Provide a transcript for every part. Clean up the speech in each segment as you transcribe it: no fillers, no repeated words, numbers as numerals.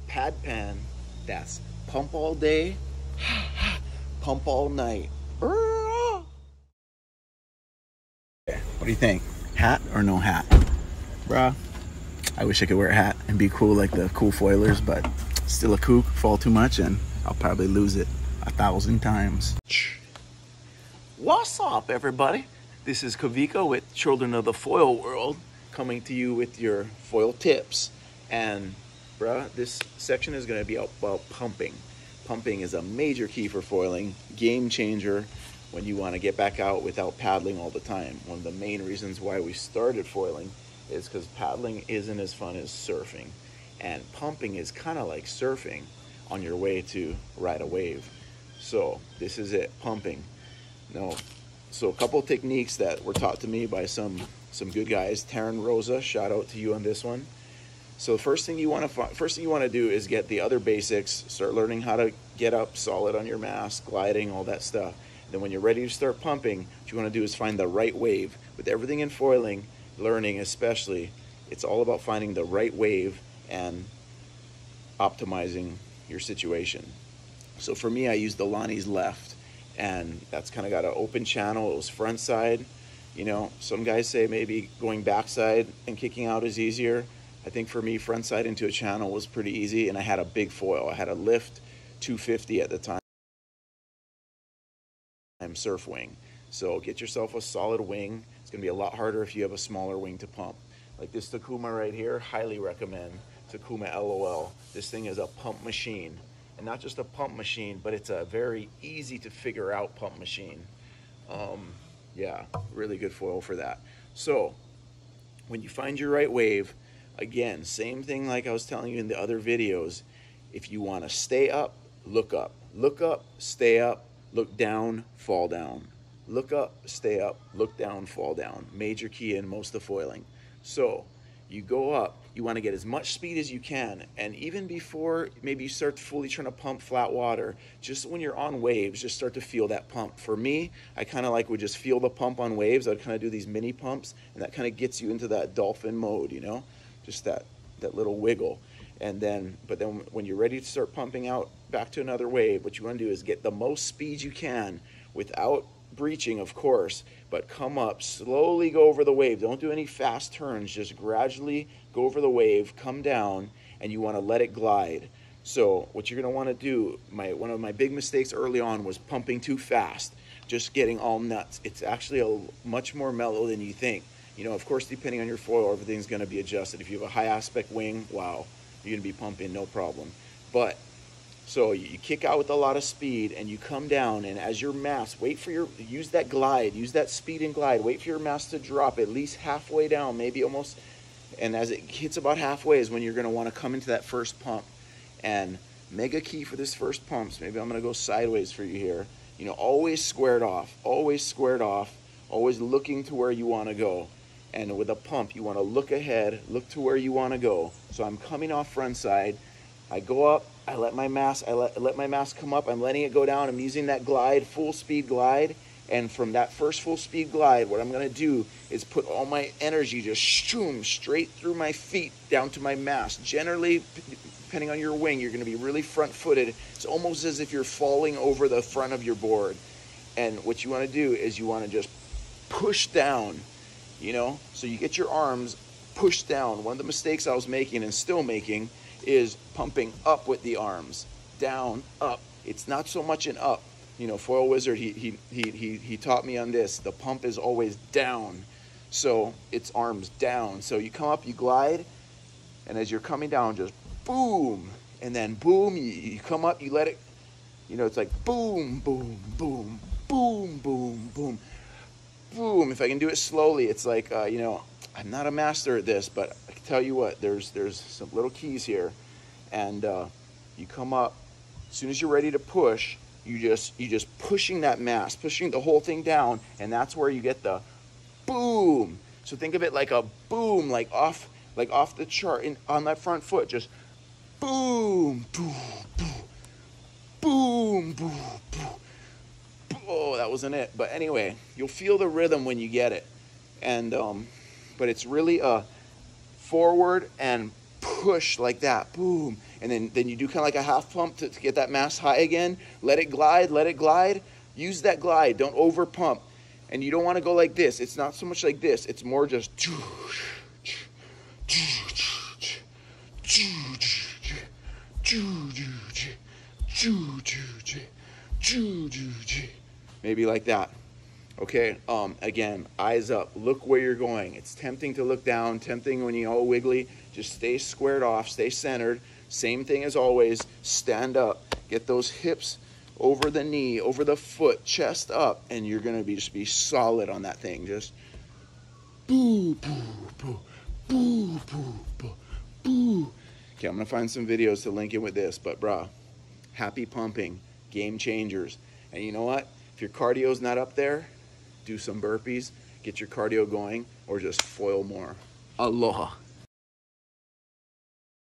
Pad pan, that's pump all day, pump all night. What do you think? Hat or no hat? Bruh, I wish I could wear a hat and be cool like the cool foilers, but still a kook, fall too much, and I'll probably lose it 1,000 times. What's up, everybody? This is Kavika with Children of the Foil World, coming to you with your foil tips. And bruh, this section is going to be about pumping. Pumping is a major key for foiling, game changer when you want to get back out without paddling all the time. One of the main reasons why we started foiling is because paddling isn't as fun as surfing. And pumping is kind of like surfing on your way to ride a wave. So this is it, pumping. No, so a couple of techniques that were taught to me by some good guys. Taryn Rosa, shout out to you on this one. So the first thing you want to do is get the other basics. Start learning how to get up solid on your mast, gliding, all that stuff. Then when you're ready to start pumping, what you want to do is find the right wave. With everything in foiling, learning especially, it's all about finding the right wave and optimizing your situation. So for me, I used the Lonnie's left, and that's kind of got an open channel. It was front side. You know, some guys say maybe going backside and kicking out is easier. I think for me, front side into a channel was pretty easy, and I had a big foil. I had a lift 250 at the time, surf wing. So get yourself a solid wing. It's gonna be a lot harder if you have a smaller wing to pump. Like this Takuma right here, highly recommend Takuma LOL. This thing is a pump machine. And not just a pump machine, but it's a very easy to figure out pump machine. Yeah, really good foil for that. So when you find your right wave, again, same thing like I was telling you in the other videos. If you want to stay up, look up. Look up, stay up, look down, fall down. Look up, stay up, look down, fall down. Major key in most of foiling. So you go up, you want to get as much speed as you can, and even before maybe you start fully trying to pump flat water, just when you're on waves, just start to feel that pump. For me, I kind of like would just feel the pump on waves. I'd kind of do these mini pumps, and that kind of gets you into that dolphin mode, you know, just that little wiggle. And then, but then when you're ready to start pumping out back to another wave, what you want to do is get the most speed you can without breaching, of course, but come up, slowly go over the wave. Don't do any fast turns, just gradually go over the wave, come down, and you want to let it glide. So what you're going to want to do, one of my big mistakes early on was pumping too fast, just getting all nuts. It's actually much more mellow than you think. You know, of course, depending on your foil, everything's going to be adjusted. If you have a high aspect wing, wow, you're going to be pumping no problem. But so you kick out with a lot of speed and you come down, and as your mast, use that glide, use that speed and glide, wait for your mast to drop at least halfway down, maybe almost, and as it hits about halfway is when you're going to want to come into that first pump. And mega key for this first pumps, maybe I'm going to go sideways for you here, you know, always squared off, always looking to where you want to go. And with a pump, you want to look ahead, look to where you want to go. So I'm coming off front side, I go up, I let my mast come up, I'm letting it go down, I'm using that glide, full speed glide, and from that first full speed glide, what I'm going to do is put all my energy just shoom straight through my feet down to my mast. Generally, depending on your wing, you're going to be really front-footed. It's almost as if you're falling over the front of your board. And what you want to do is you want to just push down, you know, so you get your arms pushed down. One of the mistakes I was making and still making is pumping up with the arms, down, up. It's not so much an up. You know, Foil Wizard, he taught me on this. The pump is always down, so it's arms down. So you come up, you glide, and as you're coming down, just boom, and then boom, you come up, you let it, you know, it's like boom, boom, boom, boom, boom, boom, boom. If I can do it slowly, it's like, you know, I'm not a master at this, but I can tell you what, there's some little keys here. And you come up, as soon as you're ready to push, you just pushing that mass, pushing the whole thing down, and that's where you get the boom. So think of it like a boom, like off the chart, on that front foot, just boom, boom, boom, boom, boom, boom. Oh, that wasn't it. But anyway, you'll feel the rhythm when you get it. And but it's really a forward and push like that, boom. And then you do kind of like a half pump to get that mass high again. Let it glide, let it glide. Use that glide, don't over pump. And you don't want to go like this. It's not so much like this. It's more just maybe like that. Okay, again, eyes up, look where you're going. It's tempting to look down, tempting when you're all wiggly. Just stay squared off, stay centered. Same thing as always, stand up. Get those hips over the knee, over the foot, chest up, and you're gonna just be solid on that thing. Just boo, boo, boo, boo, boo, boo, boo. Okay, I'm gonna find some videos to link in with this, but brah, happy pumping, game changers. And you know what? If your cardio's not up there, do some burpees, get your cardio going, or just foil more. Aloha.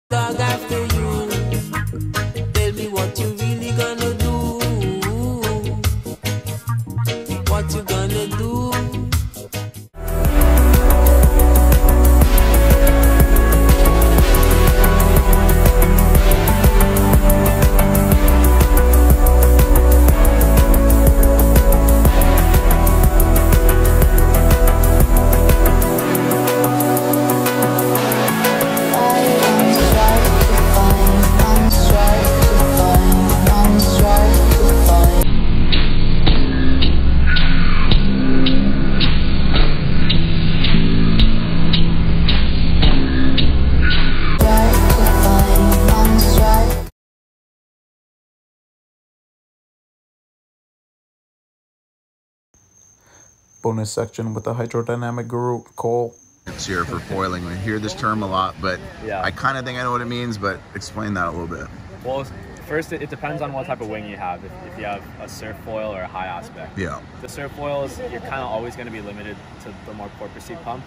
Dog after you, tell me what you really gonna do. What you gonna do? Bonus section with the hydrodynamic guru, Cole. It's here for foiling. We hear this term a lot, but yeah. I kind of think I know what it means, but explain that a little bit. Well, first, it depends on what type of wing you have. If you have a surf foil or a high aspect. Yeah. The surf foils, you're kind of always going to be limited to the more porpoisey pump,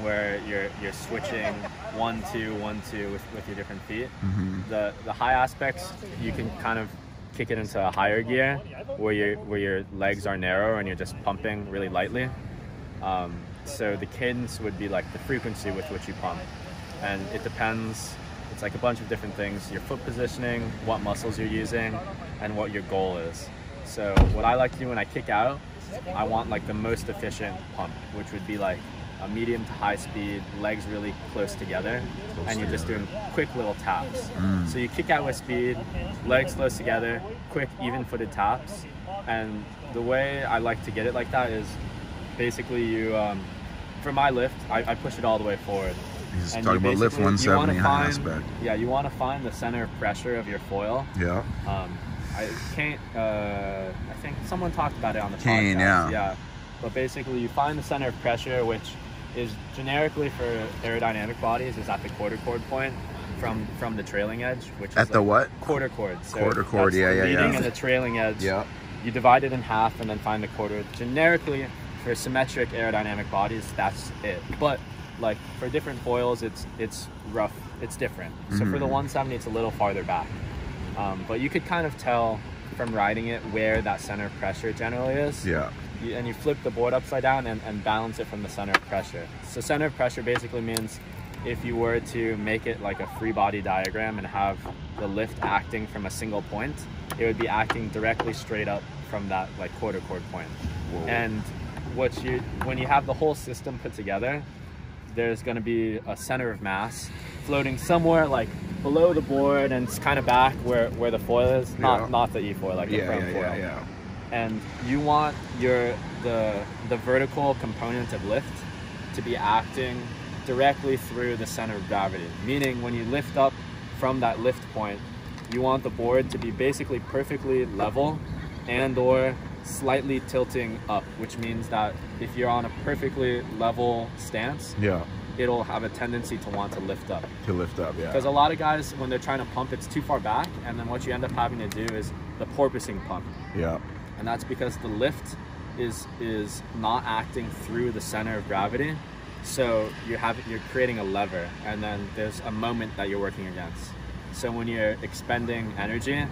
where you're switching 1-2, 1-2 with your different feet. Mm-hmm. The high aspects, you can kind of kick it into a higher gear where your legs are narrow and you're just pumping really lightly. So the cadence would be like the frequency with which you pump, and it depends. It's like a bunch of different things: your foot positioning, what muscles you're using, and what your goal is. So what I like to do when I kick out, I want like the most efficient pump, which would be like a medium to high speed, legs really close together, and you're just doing quick little taps. So you kick out with speed, legs close together, quick even-footed taps. And the way I like to get it like that is basically you, for my lift, I push it all the way forward. He's talking about lift 170 high aspect. Yeah, you want to find the center of pressure of your foil. Yeah. I can't, I think someone talked about it on the Kane, podcast. Yeah. But basically you find the center of pressure, which is generically for aerodynamic bodies is at the quarter cord point from the trailing edge, which is at the what? Quarter cord. So quarter cord, the leading and the trailing edge. Yeah. You divide it in half and then find the quarter. Generically, for symmetric aerodynamic bodies, that's it. But like for different foils, it's rough. It's different. So for the 170, it's a little farther back. But you could kind of tell from riding it where that center of pressure generally is. Yeah. And you flip the board upside down and balance it from the center of pressure. So center of pressure basically means if you were to make it like a free body diagram and have the lift acting from a single point, it would be acting directly straight up from that like quarter cord point. Whoa. And when you have the whole system put together, there's going to be a center of mass floating somewhere like below the board and it's kind of back where the foil is, not the E-foil, like the front foil. Yeah. And you want the vertical component of lift to be acting directly through the center of gravity. Meaning when you lift up from that lift point, you want the board to be basically perfectly level and or slightly tilting up, which means that if you're on a perfectly level stance, it'll have a tendency to want to lift up. Because a lot of guys, when they're trying to pump, it's too far back, and then what you end up having to do is the porpoising pump. Yeah. And that's because the lift is not acting through the center of gravity. So you're creating a lever, and then there's a moment that you're working against. So when you're expending energy,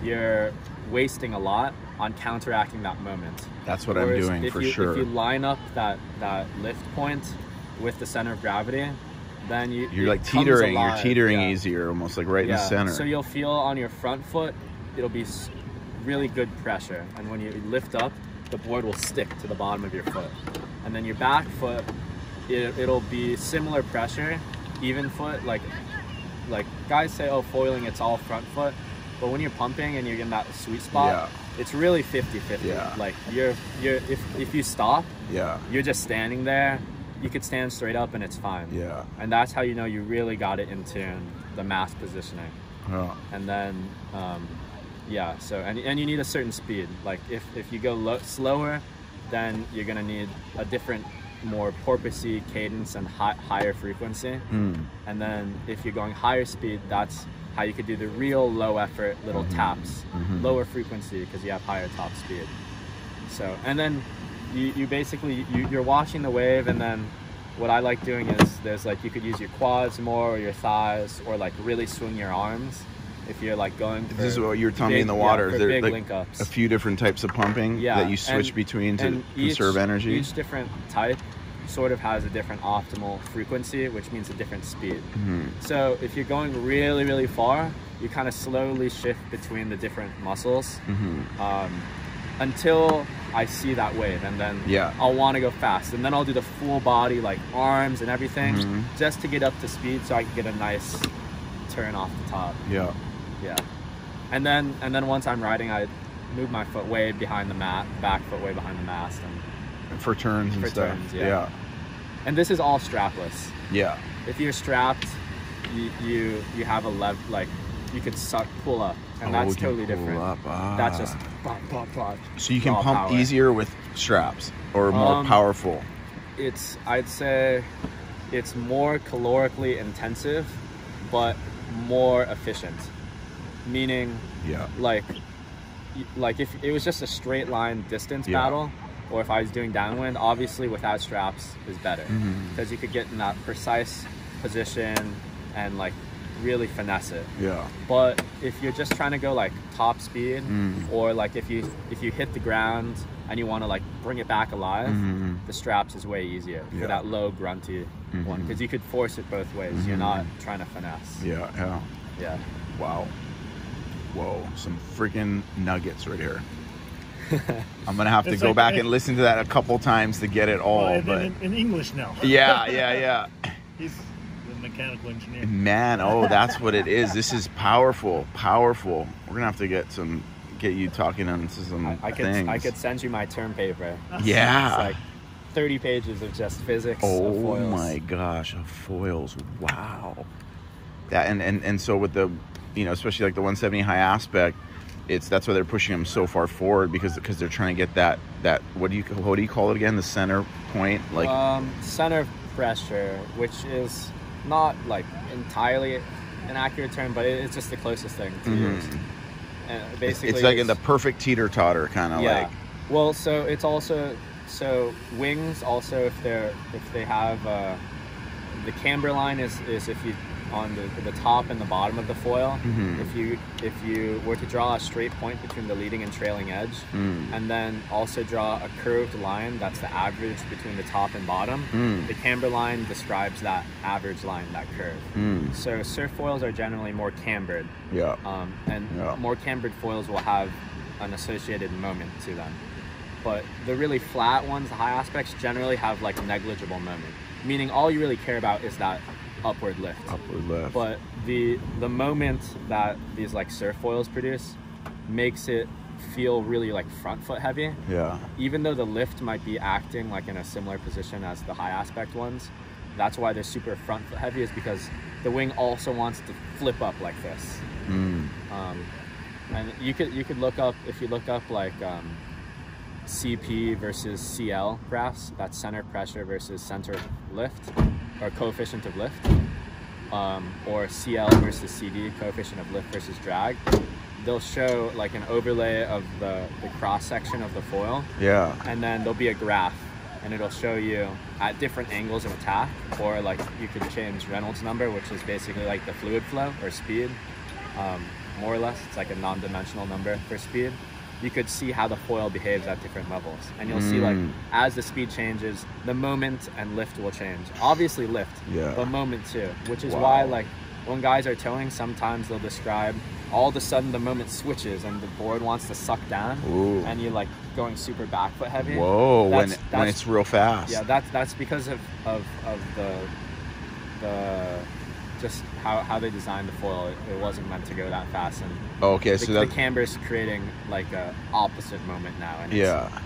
you're wasting a lot on counteracting that moment. That's what I'm doing for sure. If you line up that lift point with the center of gravity, then you're like teetering. You're teetering easier, almost like right in the center. So you'll feel on your front foot, it'll be really good pressure, and when you lift up, the board will stick to the bottom of your foot. And then your back foot, it'll be similar pressure, even foot. Like guys say, oh, foiling, it's all front foot, but when you're pumping and you're in that sweet spot, it's really 50-50. Yeah. Like if you stop, you're just standing there. You could stand straight up and it's fine. Yeah. And that's how you know you really got it in tune, the mass positioning. Yeah. And then, so, and you need a certain speed. Like if you go slower, then you're gonna need a different, more porpoisey cadence and higher frequency. And then if you're going higher speed, that's how you could do the real low effort little taps, lower frequency because you have higher top speed. So, and then you basically, you're watching the wave, and then what I like doing is there's like, you could use your quads more or your thighs, or like really swing your arms if you're like going for this is what you were telling me in the water. for There's big like link-ups. a few different types of pumping that you switch between to conserve energy. Each different type sort of has a different optimal frequency, which means a different speed. So if you're going really, really far, you kind of slowly shift between the different muscles until I see that wave, and then I'll want to go fast, and then I'll do the full body, like arms and everything, just to get up to speed so I can get a nice turn off the top. And then once I'm riding, I move my foot way behind the back foot way behind the mast, and for turns and stuff. And this is all strapless. If you're strapped, you have a lever, like you could pull up, and that's totally different. That's just so you can pump power. easier with straps, or more powerful. I'd say it's more calorically intensive, but more efficient. Meaning, like if it was just a straight line distance battle, or if I was doing downwind, obviously without straps is better, because you could get in that precise position and like really finesse it. But if you're just trying to go like top speed, or like if you hit the ground and you want to like bring it back alive, the straps is way easier for that low grunty one, because you could force it both ways. You're not trying to finesse. Wow. Whoa, some freaking nuggets right here. I'm gonna have to go back and listen to that a couple times to get it all. But in English now. He's the mechanical engineer. Man, that's what it is. This is powerful. We're gonna have to get you talking on some things. I could send you my term paper. Yeah. It's like 30 pages of just physics of foils. Oh my gosh, of foils. Wow. That and so with the, especially like the 170 high aspect, that's why they're pushing them so far forward, because they're trying to get that what do you call it again? The center point, like center pressure, which is not like entirely an accurate term, but it's just the closest thing to use. And basically, it's like in the perfect teeter-totter kind of like. Well, so it's also wings. Also, if they have the camber line is if you on the top and the bottom of the foil. If you were to draw a straight point between the leading and trailing edge, and then also draw a curved line that's the average between the top and bottom, the camber line describes that average line, that curve. So surf foils are generally more cambered, more cambered foils will have an associated moment to them. But the really flat ones, the high aspects, generally have like negligible moment, meaning all you really care about is that upward lift. But the moment that these like surf foils produce makes it feel really like front foot heavy. Even though the lift might be acting like in a similar position as the high aspect ones, that's why they're super front foot heavy, is because the wing also wants to flip up like this. And you could look up, if you look up like CP versus CL graphs, that's center pressure versus center lift, or coefficient of lift, or CL versus CD, coefficient of lift versus drag. They'll show like an overlay of the cross section of the foil, and then there'll be a graph, and it'll show you at different angles of attack, or like you could change Reynolds number, which is basically like the fluid flow or speed, more or less. It's like a non-dimensional number for speed. you could see how the foil behaves at different levels. And you'll see like as the speed changes, the moment and lift will change. Obviously lift, Yeah. but moment too, which is Wow. why like when guys are towing, sometimes they'll describe all of a sudden the moment switches and the board wants to suck down. Ooh. And you're like going super back foot heavy. Whoa, when That's it's real fast. yeah, that's because of the just how they designed the foil. It wasn't meant to go that fast, and Okay, so the that camber's creating like a opposite moment now, and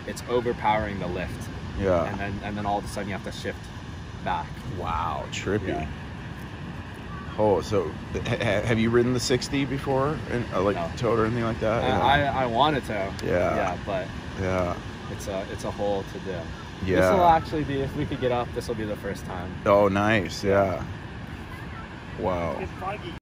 it's overpowering the lift, yeah. and then all of a sudden you have to shift back. Wow, trippy. Yeah. Oh, so have you ridden the 60 before, and like No. towed or anything like that? I wanted to. Yeah. Yeah, but Yeah. it's a hole to do. Yeah. This will actually be, if we could get up, this will be the first time. Oh, nice. Yeah. Wow. It's foggy.